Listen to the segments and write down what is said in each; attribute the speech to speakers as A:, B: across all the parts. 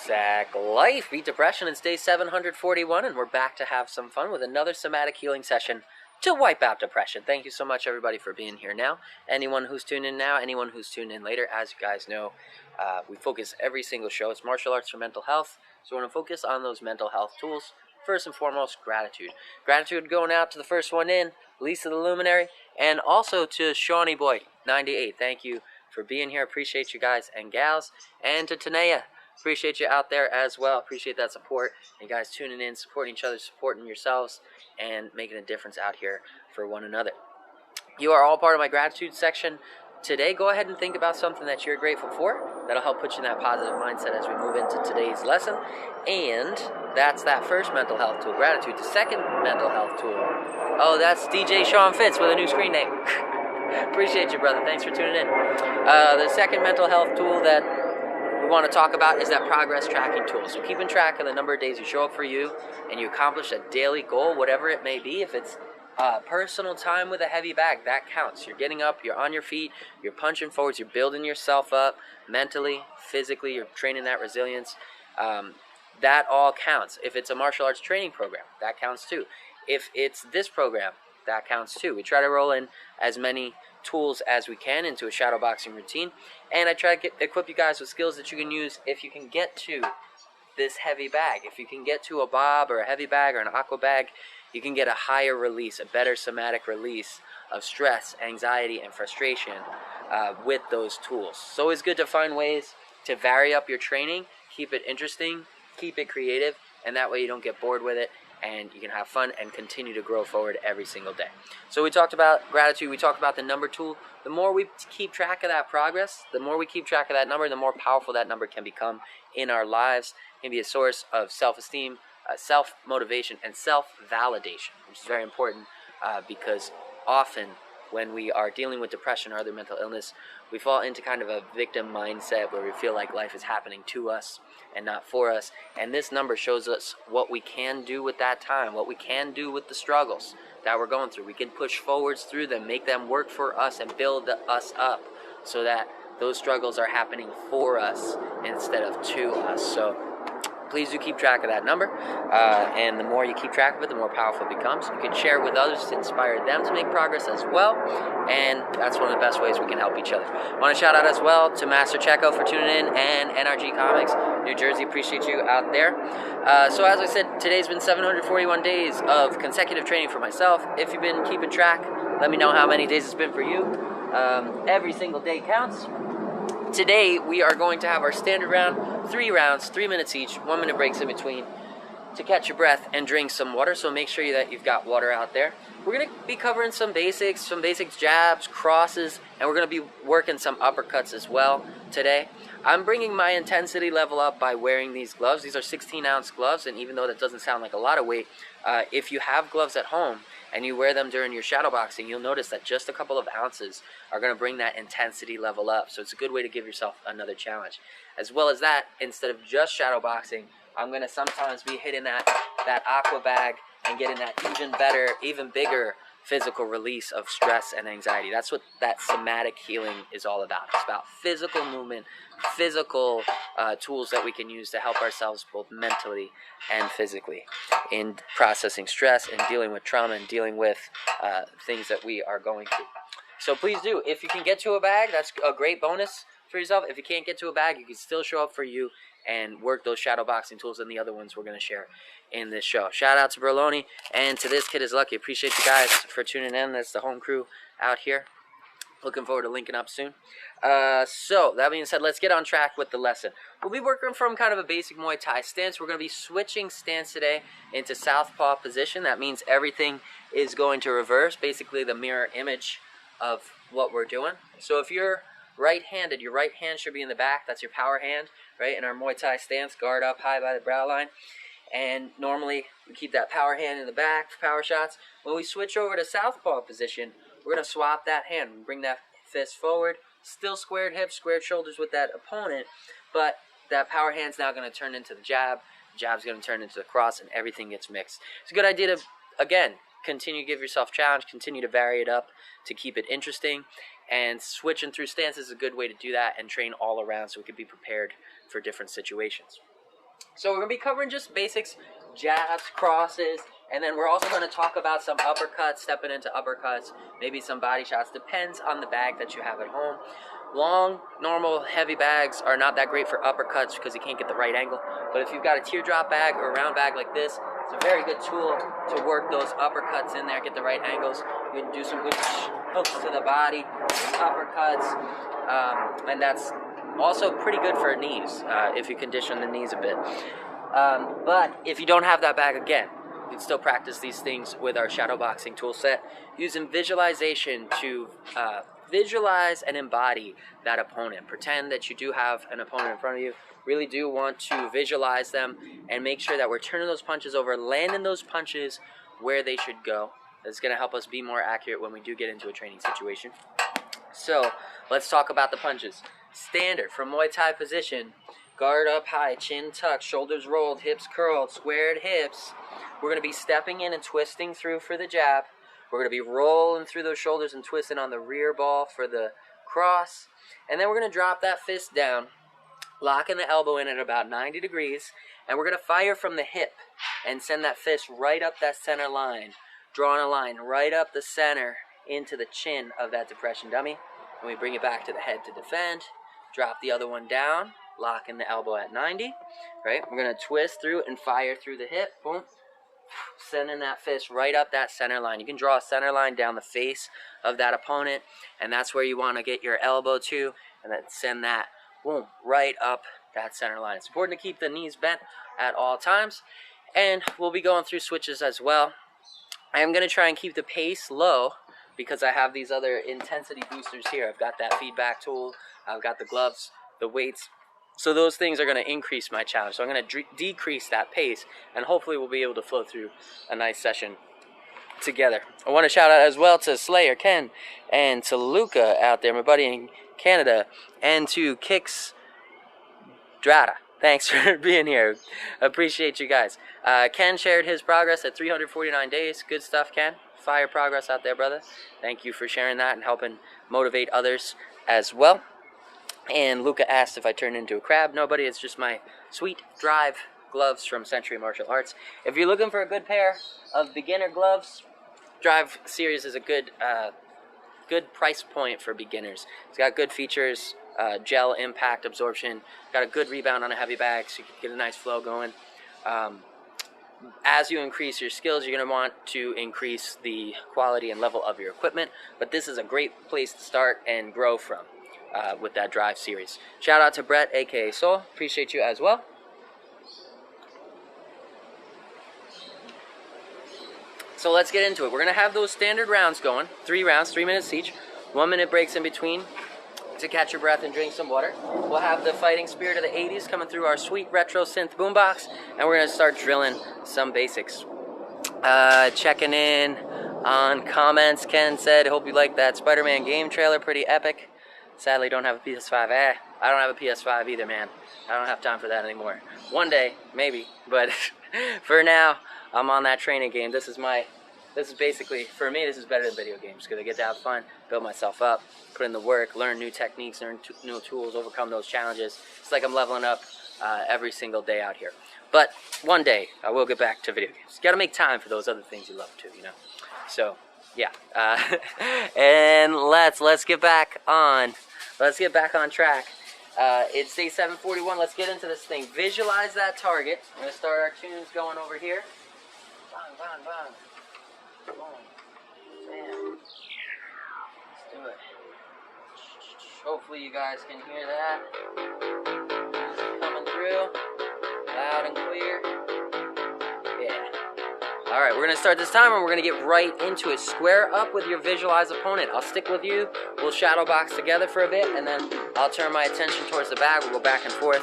A: Sack Life, beat depression, and stay 741, and we're back to have some fun with another somatic healing session to wipe out depression. Thank you so much, everybody, for being here now. Anyone who's tuned in now, anyone who's tuned in later, as you guys know, we focus every single show. It's martial arts for mental health, so we're going to focus on those mental health tools. First and foremost, gratitude. Gratitude going out to the first one in, Lisa the Luminary, and also to Shawnee Boy 98. Thank you for being here. Appreciate you guys and gals. And to Tanea, appreciate you out there as well. Appreciate that support. You guys tuning in, supporting each other, supporting yourselves, and making a difference out here for one another. You are all part of my gratitude section. Today, go ahead and think about something that you're grateful for. That'll help put you in that positive mindset as we move into today's lesson. And that's that first mental health tool, gratitude. The second mental health tool, oh, that's DJ Sean Fitz with a new screen name. Appreciate you, brother. Thanks for tuning in. The second mental health tool that we want to talk about is that progress tracking tool. So keeping track of the number of days you show up for you and you accomplish a daily goal, whatever it may be. If it's personal time with a heavy bag, that counts. You're getting up, you're on your feet, you're punching forwards, you're building yourself up mentally, physically, you're training that resilience. That all counts. If it's a martial arts training program, that counts too. If it's this program, that counts too. We try to roll in as many tools as we can into a shadow boxing routine, and I try to equip you guys with skills that you can use if you can get to this heavy bag. If you can get to a bob or a heavy bag or an aqua bag, you can get a higher release, a better somatic release of stress, anxiety, and frustration with those tools. So it's good to find ways to vary up your training, keep it interesting, keep it creative, and that way you don't get bored with it, and you can have fun and continue to grow forward every single day. So we talked about gratitude, we talked about the number tool. The more we keep track of that progress, the more we keep track of that number, the more powerful that number can become in our lives. It can be a source of self-esteem, self-motivation, and self-validation, which is very important because often when we are dealing with depression or other mental illness, we fall into kind of a victim mindset where we feel like life is happening to us and not for us. And this number shows us what we can do with that time, what we can do with the struggles that we're going through. We can push forwards through them, make them work for us, and build us up so that those struggles are happening for us instead of to us. So please do keep track of that number, and the more you keep track of it, the more powerful it becomes. You can share it with others to inspire them to make progress as well, and that's one of the best ways we can help each other. I want to shout out as well to Master Checo for tuning in, and NRG Comics, New Jersey, appreciate you out there. So as I said, today's been 741 days of consecutive training for myself. If you've been keeping track, let me know how many days it's been for you. Every single day counts. Today, we are going to have our standard round, 3 rounds, 3 minutes each, 1 minute breaks in between to catch your breath and drink some water. So make sure that you've got water out there. We're going to be covering some basic jabs, crosses, and we're going to be working some uppercuts as well today. I'm bringing my intensity level up by wearing these gloves. These are 16-ounce gloves, and even though that doesn't sound like a lot of weight, if you have gloves at home and you wear them during your shadow boxing, you'll notice that just a couple of ounces are going to bring that intensity level up. So it's a good way to give yourself another challenge. As well as that, instead of just shadow boxing, I'm going to sometimes be hitting that aqua bag and getting that even better, even bigger physical release of stress and anxiety. That's what that somatic healing is all about. It's about physical movement, physical tools that we can use to help ourselves both mentally and physically in processing stress and dealing with trauma and dealing with things that we are going through. So please do. If you can get to a bag, that's a great bonus for yourself. If you can't get to a bag, you can still show up for you and work those shadow boxing tools and the other ones we're going to share in this show. Shout out to Berloni and to This Kid Is Lucky. Appreciate you guys for tuning in. That's the home crew out here. Looking forward to linking up soon. So, that being said, let's get on track with the lesson. We'll be working from kind of a basic Muay Thai stance. We're going to be switching stance today into southpaw position. That means everything is going to reverse, basically the mirror image of what we're doing. So if you're right-handed, your right hand should be in the back. That's your power hand, right? In our Muay Thai stance, guard up high by the brow line. And normally, we keep that power hand in the back for power shots. When we switch over to southpaw position, we're going to swap that hand and bring that fist forward. Still squared hips, squared shoulders with that opponent, but that power hand's now going to turn into the jab. The jab's going to turn into the cross, and everything gets mixed. It's a good idea to, again, continue to give yourself a challenge, continue to vary it up to keep it interesting. And switching through stances is a good way to do that and train all around so we can be prepared for different situations. So we're going to be covering just basics, jabs, crosses, and then we're also going to talk about some uppercuts, stepping into uppercuts, maybe some body shots. Depends on the bag that you have at home. Long, normal, heavy bags are not that great for uppercuts because you can't get the right angle. But if you've got a teardrop bag or a round bag like this, it's a very good tool to work those uppercuts in there, get the right angles. You can do some good hooks to the body, uppercuts, and that's also pretty good for knees if you condition the knees a bit. But if you don't have that bag, again, you can still practice these things with our shadow boxing tool set, using visualization to visualize and embody that opponent. Pretend that you do have an opponent in front of you. Really do want to visualize them and make sure that we're turning those punches over, landing those punches where they should go. That's going to help us be more accurate when we do get into a training situation. So let's talk about the punches. Standard from Muay Thai position. Guard up high, chin tucked, shoulders rolled, hips curled, squared hips. We're going to be stepping in and twisting through for the jab. We're going to be rolling through those shoulders and twisting on the rear ball for the cross. And then we're going to drop that fist down, locking the elbow in at about 90 degrees. And we're going to fire from the hip and send that fist right up that center line. Drawing a line right up the center into the chin of that depression dummy. And we bring it back to the head to defend. Drop the other one down, locking the elbow at 90. Right? We're going to twist through and fire through the hip. Boom. Sending that fist right up that center line. You can draw a center line down the face of that opponent, and that's where you want to get your elbow to, and then send that, boom, right up that center line. It's important to keep the knees bent at all times, and we'll be going through switches as well. I am going to try and keep the pace low because I have these other intensity boosters here. I've got that feedback tool, I've got the gloves, the weights. So those things are going to increase my challenge. So I'm going to decrease that pace, and hopefully we'll be able to flow through a nice session together. I want to shout out as well to Slayer Ken and to Luca out there, my buddy in Canada, and to Kix Drata. Thanks for being here. Appreciate you guys. Ken shared his progress at 349 days. Good stuff, Ken. Fire progress out there, brother. Thank you for sharing that and helping motivate others as well. And Luca asked if I turned into a crab. No, buddy, it's just my sweet drive gloves from Century Martial Arts. If you're looking for a good pair of beginner gloves, Drive series is a good price point for beginners. It's got good features, gel impact absorption, got a good rebound on a heavy bag, so you can get a nice flow going. As you increase your skills, you're going to want to increase the quality and level of your equipment, but this is a great place to start and grow from. With that Drive series. Shout out to Brett, aka Soul. Appreciate you as well. So let's get into it. We're going to have those standard rounds going. 3 rounds, 3 minutes each. 1 minute breaks in between to catch your breath and drink some water. We'll have the fighting spirit of the 80s coming through our sweet retro synth boombox, and we're going to start drilling some basics. Checking in on comments. Ken said, hope you like that Spider-Man game trailer. Pretty epic. Sadly, don't have a PS5. I don't have a PS5 either, man. I don't have time for that anymore. One day, maybe, but for now, I'm on that training game. This is basically, for me, this is better than video games because I get to have fun, build myself up, put in the work, learn new techniques, learn new tools, overcome those challenges. It's like I'm leveling up every single day out here. But one day, I will get back to video games. You got to make time for those other things you love too, you know. So, yeah. And let's get back on. Let's get back on track. It's day 741. Let's get into this thing. Visualize that target. I'm going to start our tunes going over here. Bang, bang, bang. Boom. Bam. Let's do it. Hopefully you guys can hear that. Music coming through. Loud and clear. Yeah. Alright, we're going to start this time and we're going to get right into it. Square up with your visualized opponent. I'll stick with you. We'll shadow box together for a bit and then I'll turn my attention towards the bag. We'll go back and forth,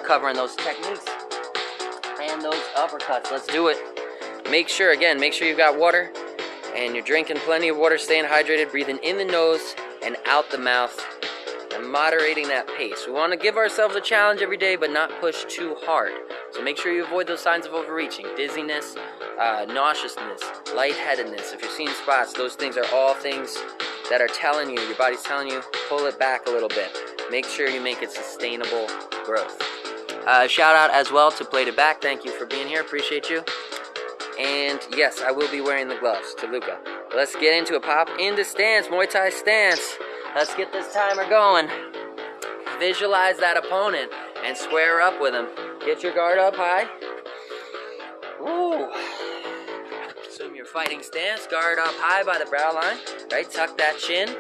A: covering those techniques and those uppercuts. Let's do it. Make sure you've got water and you're drinking plenty of water, staying hydrated, breathing in the nose and out the mouth and moderating that pace. We want to give ourselves a challenge every day but not push too hard. So make sure you avoid those signs of overreaching, dizziness, nauseousness, lightheadedness. If you're seeing spots, those things are all things that are telling you, your body's telling you, pull it back a little bit. Make sure you make it sustainable growth. Shout out as well to Bladed Back. Thank you for being here. Appreciate you. And yes, I will be wearing the gloves to Luca. Let's get into it. Pop into stance, Muay Thai stance. Let's get this timer going. Visualize that opponent and square up with him. Get your guard up high. Woo. Assume your fighting stance. Guard up high by the brow line. Right, tuck that chin.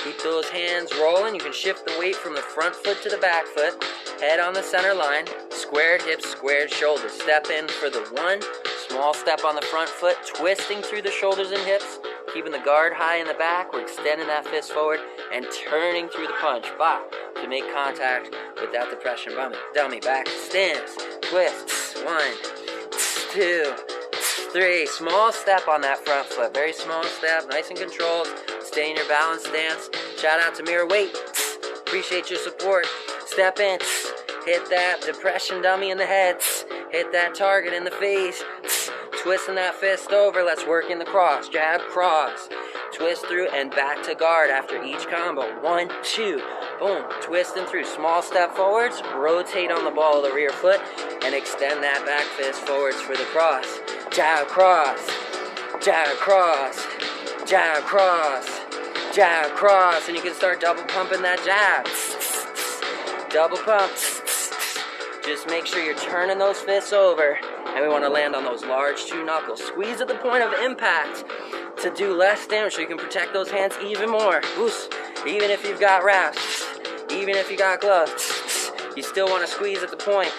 A: Keep those hands rolling. You can shift the weight from the front foot to the back foot. Head on the center line. Squared hips, squared shoulders. Step in for the one. Small step on the front foot. Twisting through the shoulders and hips. Keeping the guard high in the back. We're extending that fist forward and turning through the punch. Bop. To make contact with that depression dummy. Back stance. Twist. 1, 2, 3. Small step on that front foot. Very small step. Nice and controlled. Stay in your balanced stance. Shout out to Mirror Weight. Appreciate your support. Step in. Hit that depression dummy in the head. Hit that target in the face. Twisting that fist over. Let's work in the cross. Jab, cross. Twist through and back to guard after each combo. 1, 2. Boom. Twisting through. Small step forwards. Rotate on the ball of the rear foot. And extend that back fist forwards for the cross. Jab, cross. Jab, cross. Jab, cross. Jab, cross. And you can start double pumping that jab. Double pump. Just make sure you're turning those fists over. And we want to land on those large 2 knuckles. Squeeze at the point of impact to do less damage so you can protect those hands even more. Boost. Even if you've got wraps, even if you got gloves, you still want to squeeze at the point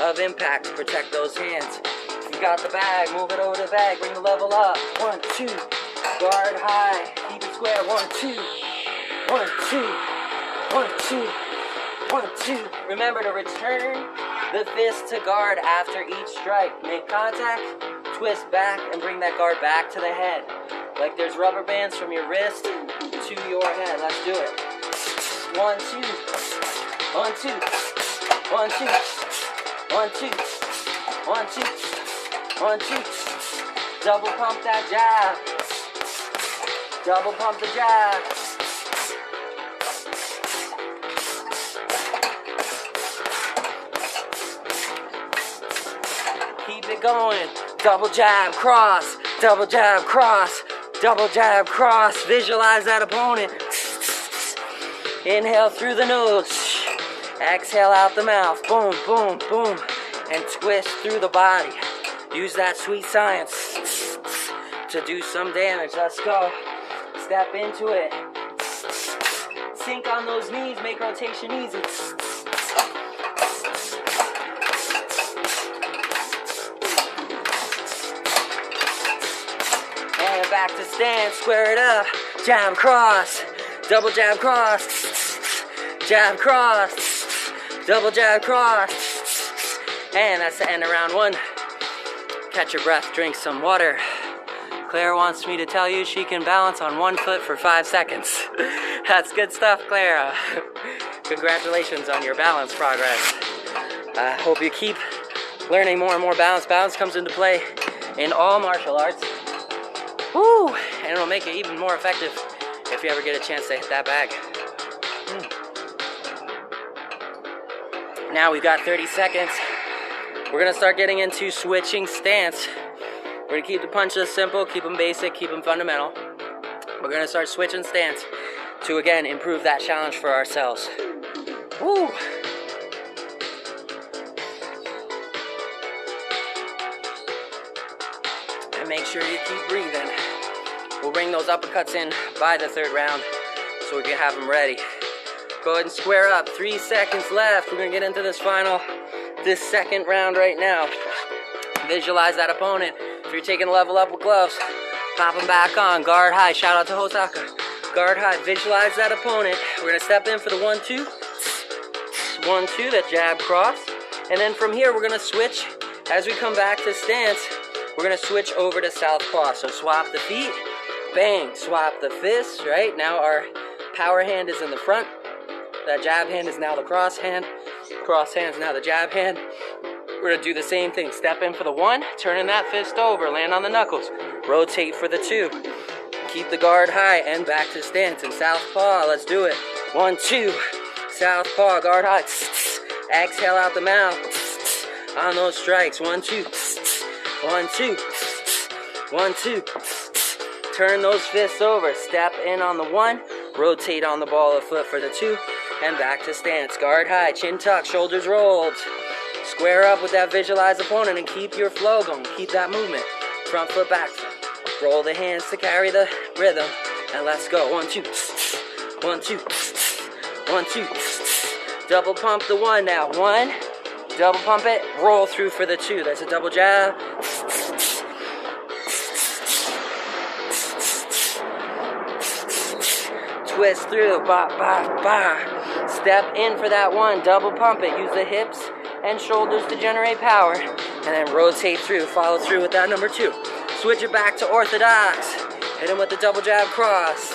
A: of impact to protect those hands. If you got the bag, move it over to the bag. Bring the level up. 1, 2. Guard high. Keep it square. 1, 2. 1, 2. 1, 2. 1, 2. Remember to return the fist to guard after each strike. Make contact, twist back, and bring that guard back to the head. Like there's rubber bands from your wrist to your head. Let's do it. 1, 2. 1, 2. 1, 2. 1, 2. 1, 2. 1, 2. Double pump that jab. Double pump the jab. Keep it going. Double jab, cross. Double jab, cross. Double jab, cross. Visualize that opponent. Inhale through the nose. Exhale out the mouth. Boom, boom, boom. And twist through the body. Use that sweet science to do some damage. Let's go. Step into it. Sink on those knees. Make rotation easy. And back to stance. Square it up. Jab, cross. Double jab, cross. Jab, cross. Double jab, cross. And that's the end of round 1. Catch your breath, drink some water. Claire wants me to tell you she can balance on 1 foot for 5 seconds. That's good stuff, Clara. Congratulations on your balance progress. I hope you keep learning more and more balance. Balance comes into play in all martial arts. Woo! And it'll make it even more effective if you ever get a chance to hit that bag. Now we've got 30 seconds. We're gonna start getting into switching stance. We're gonna keep the punches simple, keep them basic, keep them fundamental. We're gonna start switching stance to, again, improve that challenge for ourselves. Woo! And make sure you keep breathing. We'll bring those uppercuts in by the 3rd round so we can have them ready. Go ahead and square up. 3 seconds left. We're gonna get into this 2nd round right now. Visualize that opponent. If you're taking a level up with gloves, pop them back on. Guard high. Shout out to Hosaka. Guard high. Visualize that opponent. We're gonna step in for the 1, 2. 1, 2, that jab cross. And then from here, we're gonna switch. As we come back to stance, we're gonna switch over to southpaw. So swap the feet. Bang. Swap the fists, right? Now our power hand is in the front. That jab hand is now the cross hand. Cross hand is now the jab hand. We're going to do the same thing. Step in for the 1, turning that fist over, land on the knuckles. Rotate for the 2. Keep the guard high and back to stance. And southpaw, let's do it. 1, 2. Southpaw, guard high. Exhale out the mouth on those strikes. 1, 2, 1, 2, 1, 2. Turn those fists over. Step in on the 1, rotate on the ball of foot for the 2, and back to stance. Guard high, chin tucked, shoulders rolled. Square up with that visualized opponent and keep your flow going. Keep that movement. Front foot, back foot. Roll the hands to carry the rhythm. And let's go. 1, 2, 1, 2, 1, 2. Double pump the 1 now. 1, double pump it, roll through for the 2. There's a double jab. Twist through, ba, ba, ba. Step in for that 1, double pump it. Use the hips and shoulders to generate power. And then rotate through, follow through with that number 2. Switch it back to orthodox. Hit him with the double jab cross.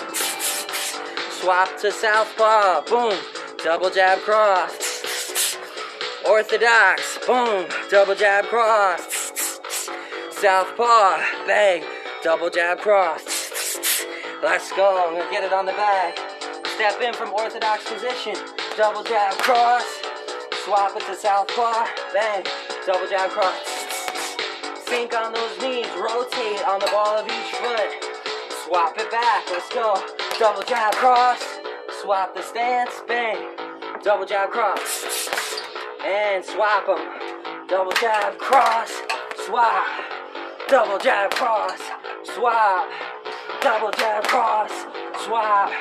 A: Swap to southpaw, boom. Double jab cross. Orthodox, boom. Double jab cross. Southpaw, bang. Double jab cross. Let's go, I'm gonna get it on the bag. Step in from orthodox position. Double jab cross. Swap it to southpaw, bang. Double jab cross. Sink on those knees, rotate on the ball of each foot. Swap it back, let's go. Double jab cross. Swap the stance, bang. Double jab cross. And swap them. Double jab cross. Swap. Double jab cross. Swap. Double jab cross. Swap.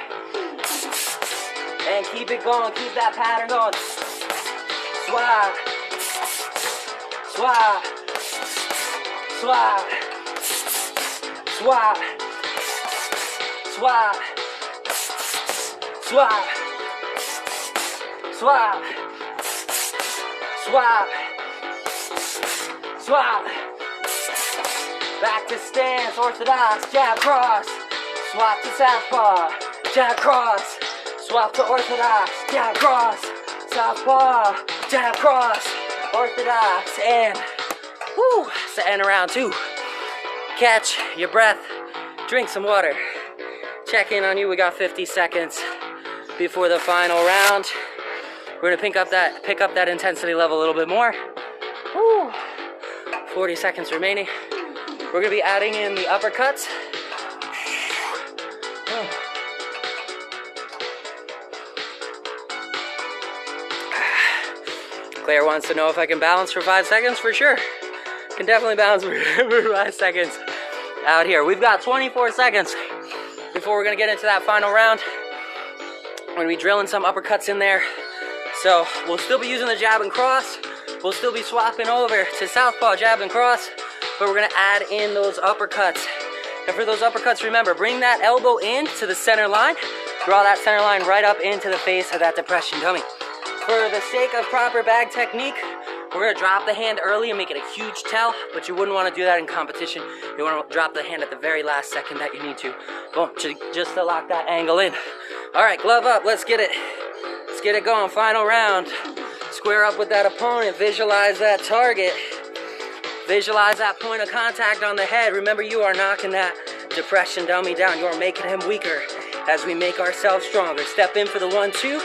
A: And keep it going, keep that pattern going. Swap. Swap. Swap. Swap. Swap. Swap. Swap. Swap. Swap. Back to stance, orthodox, jab cross. Swap to southpaw, jab cross. Swap to orthodox, jab cross. Southpaw, jab cross. Orthodox, and whoo, it's the end of round 2. Catch your breath, drink some water. Check in on you, we got 50 seconds before the final round. We're gonna pick up that intensity level a little bit more. Woo. 40 seconds remaining. We're gonna be adding in the uppercuts. Claire wants to know if I can balance for 5 seconds. For sure. Can definitely balance for 5 seconds out here. We've got 24 seconds before we're gonna get into that final round. We're gonna be drilling some uppercuts in there. So we'll still be using the jab and cross. We'll still be swapping over to southpaw, jab and cross, but we're gonna add in those uppercuts. And for those uppercuts, remember, bring that elbow in to the center line. Draw that center line right up into the face of that depression dummy. For the sake of proper bag technique, we're gonna drop the hand early and make it a huge tell, but you wouldn't wanna do that in competition. You wanna drop the hand at the very last second that you need to. Boom, just to lock that angle in. All right, glove up, let's get it. Let's get it going, final round. Square up with that opponent, visualize that target. Visualize that point of contact on the head. Remember, you are knocking that depression dummy down. You are making him weaker as we make ourselves stronger. Step in for the 1-2.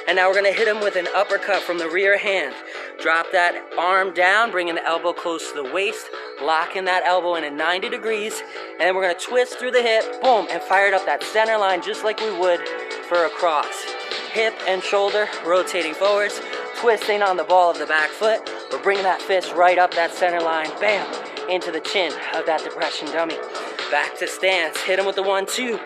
A: And now we're gonna hit him with an uppercut from the rear hand. Drop that arm down, bringing the elbow close to the waist, locking that elbow in at 90 degrees, and then we're gonna twist through the hip, boom, and fire it up that center line just like we would for a cross. Hip and shoulder rotating forwards, twisting on the ball of the back foot. We're bringing that fist right up that center line, bam, into the chin of that depression dummy. Back to stance, hit him with the 1-2.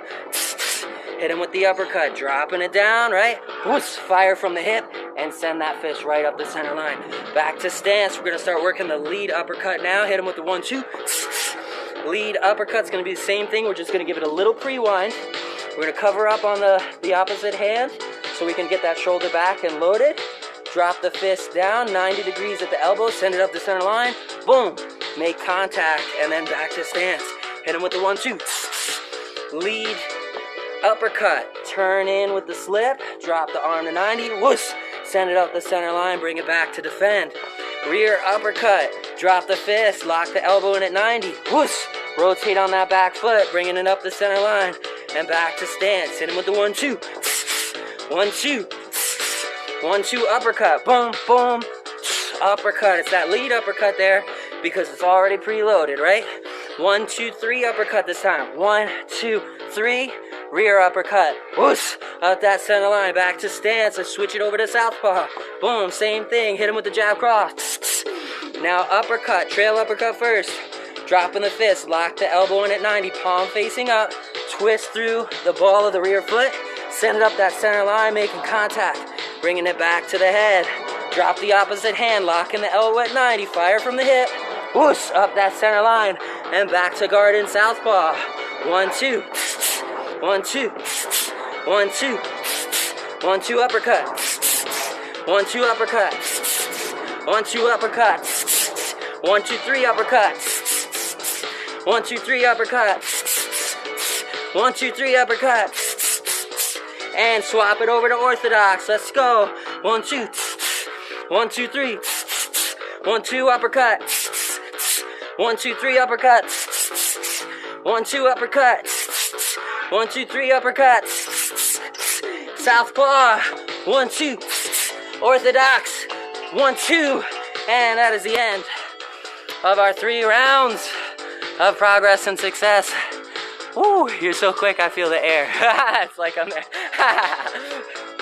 A: Hit him with the uppercut, dropping it down, right? Whoosh, fire from the hip and send that fist right up the center line. Back to stance, we're gonna start working the lead uppercut now. Hit him with the 1-2. Lead uppercut's gonna be the same thing. We're just gonna give it a little pre-wind. We're gonna cover up on the opposite hand so we can get that shoulder back and loaded. Drop the fist down, 90 degrees at the elbow, send it up the center line. Boom, make contact, and then back to stance. Hit him with the 1-2. Lead uppercut, turn in with the slip, drop the arm to 90, whoosh, send it up the center line, bring it back to defend. Rear uppercut, drop the fist, lock the elbow in at 90, whoosh, rotate on that back foot, bringing it up the center line, and back to stance. Hit him with the 1-2, 1-2, 1-2 uppercut. Boom, boom. Uppercut. It's that lead uppercut there because it's already preloaded, right? 1, 2, 3 uppercut this time. 1, 2, 3. Rear uppercut. Whoosh. Up that center line. Back to stance. Let's switch it over to southpaw. Boom. Same thing. Hit him with the jab cross. Now uppercut. Trail uppercut first. Dropping the fist. Lock the elbow in at 90. Palm facing up. Twist through the ball of the rear foot. Send it up that center line. Making contact. Bringing it back to the head. Drop the opposite hand. Locking the elbow at 90. Fire from the hip. Whoosh. Up that center line. And back to guard in southpaw. 1, 2. 1, 2. 1, 2. 1, 2 uppercut. 1, 2 uppercut. 1, 2 uppercut. 1, 2, 3 uppercut. 1, 2, 3 uppercut. 1, 2, 3 uppercut. And swap it over to orthodox. Let's go. 1, 2. 1, 2, 3. 1, 2 uppercut. 1, 2, 3 uppercut. 1, 2 uppercut. 1, 2, 3 uppercut. Southpaw. 1, 2. Orthodox. 1, 2. And that is the end of our 3 rounds of progress and success. Woo, you're so quick, I feel the air. It's like I'm there.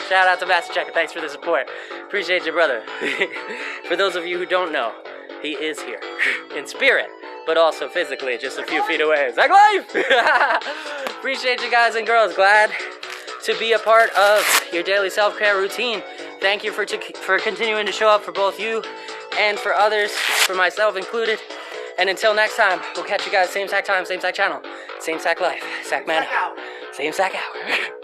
A: Shout out to Master Checker. Thanks for the support. Appreciate you, brother. For those of you who don't know, he is here in spirit, but also physically just a few feet away. Zach Life! Appreciate you guys and girls. Glad to be a part of your daily self-care routine. Thank you for continuing to show up for both you and for others, for myself included. And until next time, we'll catch you guys same sack time, same sack channel, same sack life, sack man, same sack hour.